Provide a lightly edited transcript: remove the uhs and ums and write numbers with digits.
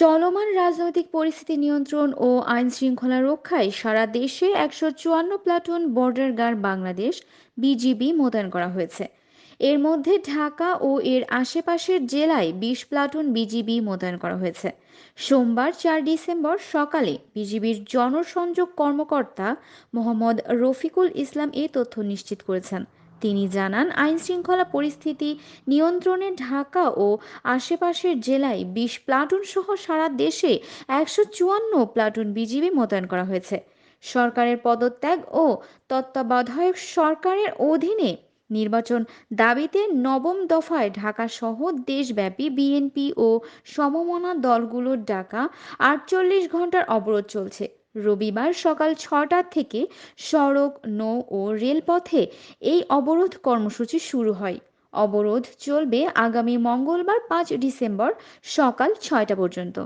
চলমান রাজনৈতিক পরিস্থিতি নিয়ন্ত্রণ ও আইন শৃঙ্খলা রক্ষায় সারা দেশে ১৫৪ platoon border guard Bangladesh BGB মোতায়েন করা হয়েছে। এর মধ্যে ঢাকা ও এর আশেপাশের জেলায় ২০ প্লাটুন বিজিবি মোতায়েন করা হয়েছে। সোমবার ৪ ডিসেম্বর সকালে বিজিবির জনসংযোগ কর্মকর্তা মোহাম্মদ রফিকুল ইসলাম এ তথ্য নিশ্চিত করেছেন। তিনি জানান, আইন শৃঙ্খলা পরিস্থিতি নিয়ন্ত্রণে ঢাকা ও আশেপাশের জেলায় ২০ প্লাটুন সহ সারা দেশে ১৫৪ প্লাটুন বিজিবি মোতায়েন করা হয়েছে। সরকারের পদত্যাগ ও তত্ত্বাবধায়ক সরকারের অধীনে নির্বাচন দাবিতে নবম দফায় ঢাকা সহ দেশব্যাপী বিএনপি ও সমমনা দলগুলোর ডাকা ৪৮ ঘন্টার অবরোধ চলছে। রবিবার সকাল ৬টা থেকে সড়ক, নৌ ও রেলপথে এই অবরোধ কর্মসূচি শুরু হয়। অবরোধ চলবে আগামী মঙ্গলবার ৫ ডিসেম্বর সকাল ৬টা পর্যন্ত।